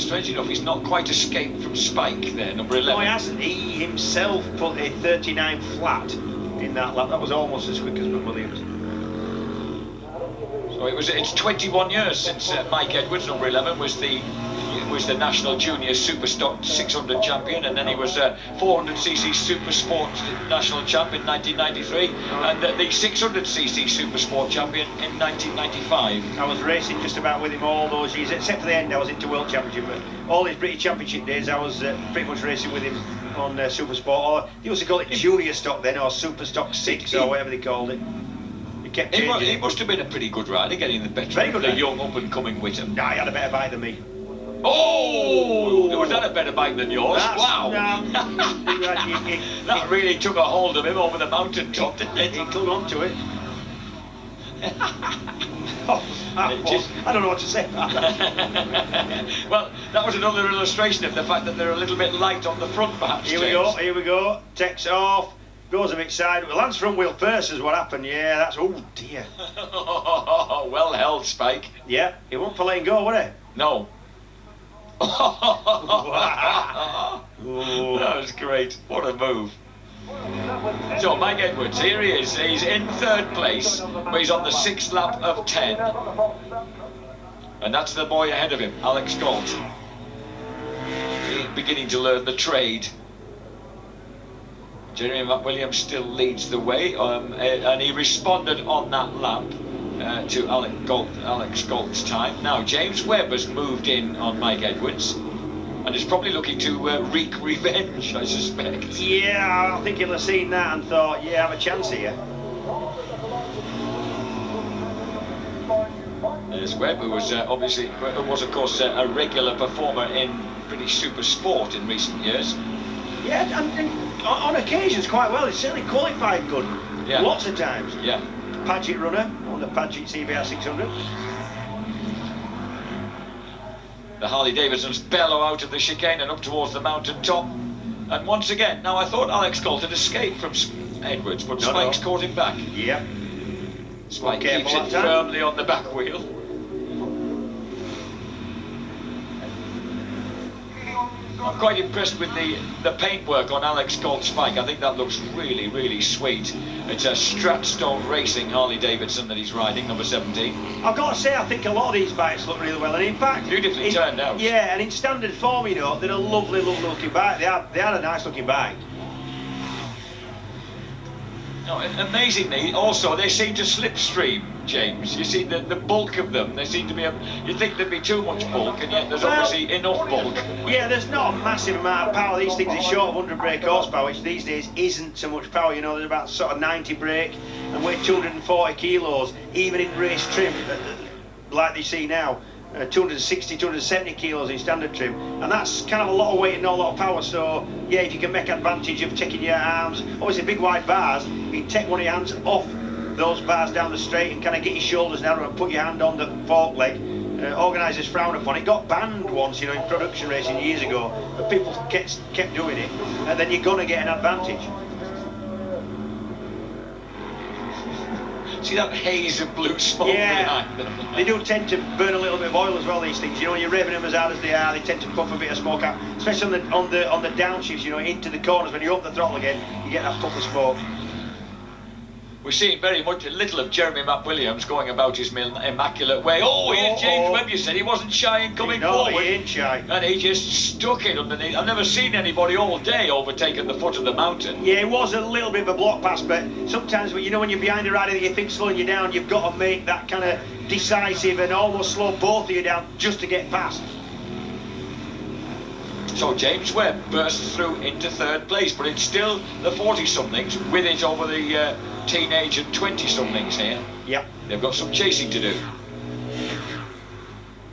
strangely enough, he's not quite escaped from Spike there, number 11. No, he hasn't. He himself put a 39 flat in that lap. That was almost as quick as McWilliams. So it's 21 years since Mike Edwards, number 11, was the National Junior Superstock 600 champion, and then he was 400cc Super Sport National champion in 1993, and the 600cc Super Sport champion in 1995. I was racing just about with him all those years, except for the end I was into World Championship, but all his British Championship days I was pretty much racing with him on Super Sport, or they used to call it Junior Stock then, or Super Stock 6, or whatever they called it. He must have been a pretty good rider, getting the better of the young up-and-coming Whittam. Nah, he had a better bike than me. Oh, was that a better bike than yours? Wow! That really took a hold of him over the mountain top, didn't it? He clung on to it. I don't know what to say about that. Well, that was another illustration of the fact that they're a little bit light on the front, perhaps. Here we go. Takes off. Goes a bit side. Lands front wheel first is what happened. Yeah, that's... Oh, dear. Well held, Spike. Yeah, he won't for letting go, would he? No. Wow. That was great. What a move. So, Mike Edwards, here he is. He's in third place, but he's on the 6th lap of 10. And that's the boy ahead of him, Alex Galt. He's beginning to learn the trade. Jeremy McWilliams still leads the way, and he responded on that lap to Alex Galt's time. Now, James Webb has moved in on Mike Edwards, and is probably looking to wreak revenge, I suspect. Yeah, I think he'll have seen that and thought, yeah, I have a chance here. There's Webb, who was of course a regular performer in British Super Sport in recent years. Yeah, and on occasions quite well. He's certainly qualified good. Yeah. Lots of times. Yeah. Paget runner on the Paget CBR 600. The Harley Davidsons bellow out of the chicane and up towards the mountain top. And once again, now I thought Alex Galt had escaped from Edwards, but Spike's caught him back. Yep. Spike keeps it firmly on the back wheel. I'm quite impressed with the paintwork on Alex Galt's bike. I think that looks really, really sweet. It's a Stratstone Racing Harley Davidson that he's riding, number 17. I've got to say, I think a lot of these bikes look really well, and in fact... Beautifully turned out. Yeah, and in standard form, you know, they're a lovely, lovely looking bike. They are a nice looking bike. No, amazingly, also, they seem to slipstream, James. You see, the bulk of them, they seem to be... You'd think there'd be too much bulk, and yet there's obviously enough bulk. Yeah, there's not a massive amount of power. These things are short of 100 brake horsepower, which these days isn't so much power. You know, there's about sort of 90 brake and weigh 240 kilos, even in race trim, like they see now. 260, 270 kilos in standard trim, and that's kind of a lot of weight and not a lot of power. So yeah, if you can make advantage of taking your arms, obviously big wide bars, you can take one of your hands off those bars down the straight and kind of get your shoulders down and put your hand on the fork leg. Organisers frown upon it. Got banned once, you know, in production racing years ago, but people kept doing it, and then you're gonna get an advantage. See that haze of blue smoke behind them? They do tend to burn a little bit of oil as well, these things. You know, when you're revving them as hard as they are, they tend to puff a bit of smoke out, especially on the downshifts, you know, into the corners. When you open the throttle again, you get that puff of smoke. We're seeing very much little of Jeremy McWilliams going about his immaculate way. Oh, here's James Webb. You said he wasn't shy in coming forward. No, he ain't shy. And he just stuck it underneath. I've never seen anybody all day overtaking the foot of the mountain. Yeah, it was a little bit of a block pass, but sometimes, you know, when you're behind a rider that you think slowing you down, you've got to make that kind of decisive and almost slow both of you down just to get past. So James Webb bursts through into third place, but it's still the 40-somethings with it over the teenage and 20-somethings here. Yep. They've got some chasing to do.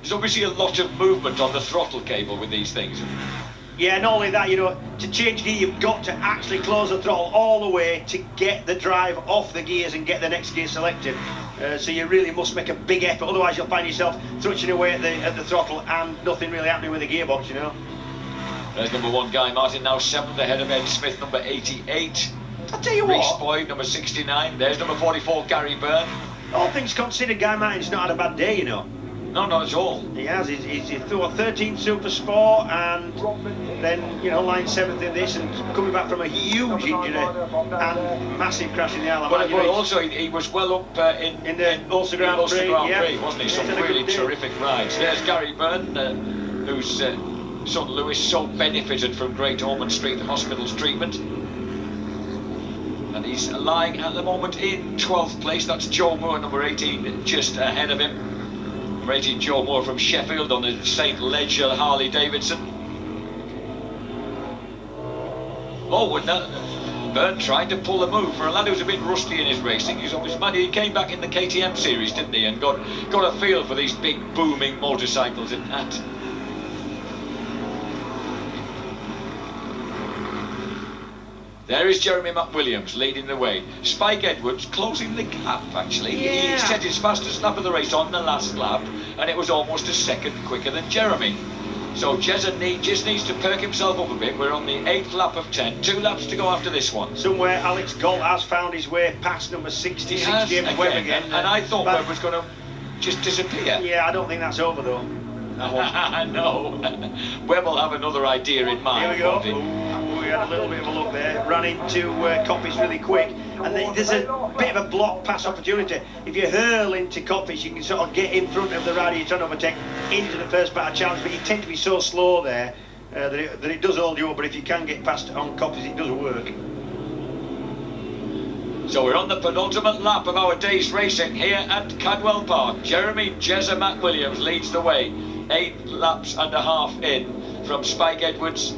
There's obviously a lot of movement on the throttle cable with these things. Yeah, not only that, you know, to change gear, you've got to actually close the throttle all the way to get the drive off the gears and get the next gear selected. So you really must make a big effort, otherwise you'll find yourself thrutching away at the throttle and nothing really happening with the gearbox, you know. There's number 1 Guy Martin, now 7th ahead of Ed Smith, number 88. I'll tell you Reece what. Boyd, number 69. There's number 44, Gary Byrne. All things considered, Guy Martin's not had a bad day, you know. No, not at all. He has. He's 13th Super Sport, and then, you know, line 7th in this, and coming back from a huge injury and massive crash in the Isle of Man. But also, he was well up in the Ulster Grand Prix, wasn't he? Some really terrific rides. There's Gary Byrne, whose son Lewis so benefited from Great Ormond Street Hospital's treatment. And he's lying at the moment in 12th place. That's Joe Moore, number 18, just ahead of him. Number 18, Joe Moore from Sheffield on the St. Leger Harley Davidson. Oh, and Byrne tried to pull the move for a lad who's a bit rusty in his racing. He's on his money. He came back in the KTM series, didn't he? And got a feel for these big booming motorcycles in that. There is Jeremy McWilliams leading the way. Spike Edwards closing the gap, actually. Yeah. He set his fastest lap of the race on the last lap, and it was almost a second quicker than Jeremy. So Jezza just needs to perk himself up a bit. We're on the 8th lap of 10. 2 laps to go after this one. Somewhere Alex Galt has found his way past number 60, 68 Webb again. And I thought Webb was going to just disappear. Yeah, I don't think that's over, though. No. Webb will have another idea in mind. Here we go. We had a little bit of a look there, ran into Coppice really quick, and there's a bit of a block pass opportunity. If you hurl into Coppice, you can sort of get in front of the rider you're trying to overtake into the first part of challenge, but you tend to be so slow there that it does hold you up, but if you can get past on Coppice, it does work. So we're on the penultimate lap of our day's racing here at Cadwell Park. Jeremy Jezza McWilliams leads the way, 8 laps and a half in from Spike Edwards.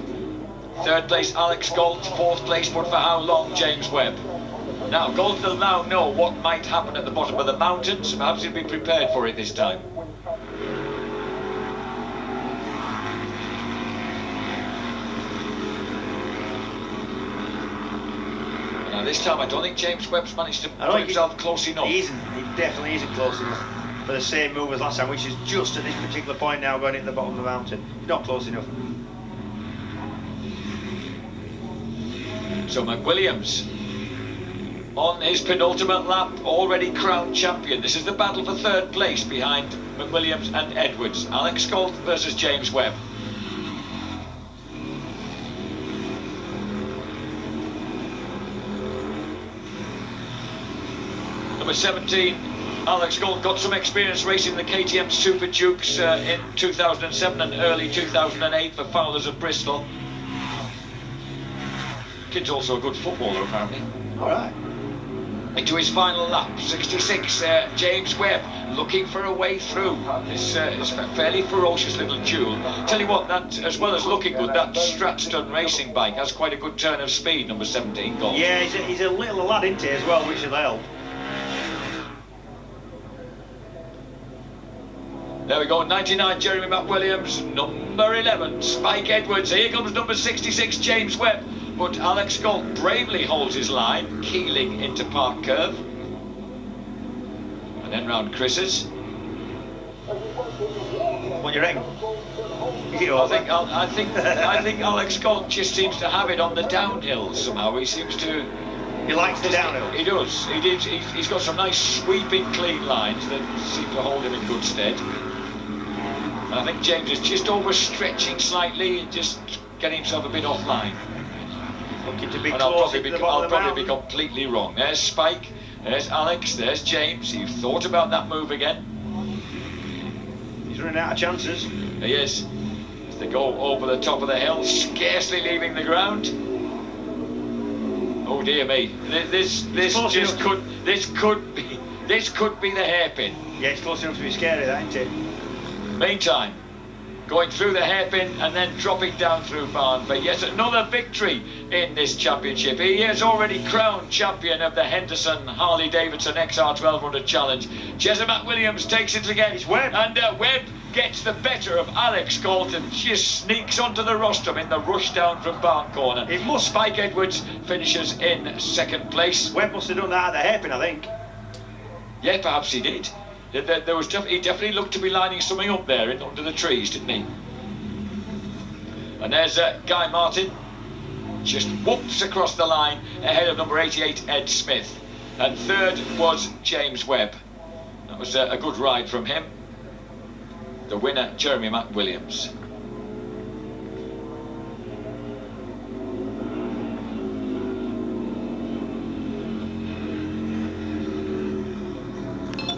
3rd place Alex Galt, 4th place, but for how long, James Webb. Now Galt will now know what might happen at the bottom of the mountains. Perhaps he'll be prepared for it this time. Now this time I don't think James Webb's managed to put himself close enough. He isn't, he definitely isn't close enough for the same move as last time, which is just at this particular point now going into the bottom of the mountain. He's not close enough. So McWilliams on his penultimate lap, already crowned champion. This is the battle for 3rd place behind McWilliams and Edwards. Alex Galt versus James Webb. Number 17, Alex Galt got some experience racing the KTM Super Dukes in 2007 and early 2008 for Fowlers of Bristol. Kid's also a good footballer, apparently. All right. Into his final lap, 66, James Webb looking for a way through this fairly ferocious little duel. Tell you what, that, as well as looking good, that Stratstone racing bike has quite a good turn of speed, number 17, Galt. Yeah, he's a little lad, isn't he, as well, which will help. There we go, 99, Jeremy McWilliams, number 11, Spike Edwards. Here comes number 66, James Webb. But Alex Galt bravely holds his line, keeling into Park Curve. And then round Chris's. What do you reckon? I think Alex Galt just seems to have it on the downhill somehow. He seems to... He likes the downhill. He does. He's got some nice sweeping clean lines that seem to hold him in good stead. And I think James is just overstretching slightly and just getting himself a bit offline. Looking to be and close I'll probably be completely wrong. There's Spike, there's Alex, there's James. You've thought about that move again. He's running out of chances. He is. As they go over the top of the hill, scarcely leaving the ground. Oh dear me! This could be the hairpin. Yeah, it's close enough to be scary, that, isn't it? Meantime, going through the hairpin and then dropping down through Barn for yet another victory in this championship. He is already crowned champion of the Henderson Harley Davidson XR1200 Challenge. Jezza McWilliams takes it again. It's Webb. And Webb gets the better of Alex Galt and just sneaks onto the rostrum in the rush down from Barn Corner. It must. Spike Edwards finishes in 2nd place. Webb must have done that at the hairpin, I think. Yeah, perhaps he did. He definitely looked to be lining something up there under the trees, didn't he? And there's Guy Martin, just whoops across the line ahead of number 88, Ed Smith. And 3rd was James Webb. That was a good ride from him. The winner, Jeremy McWilliams.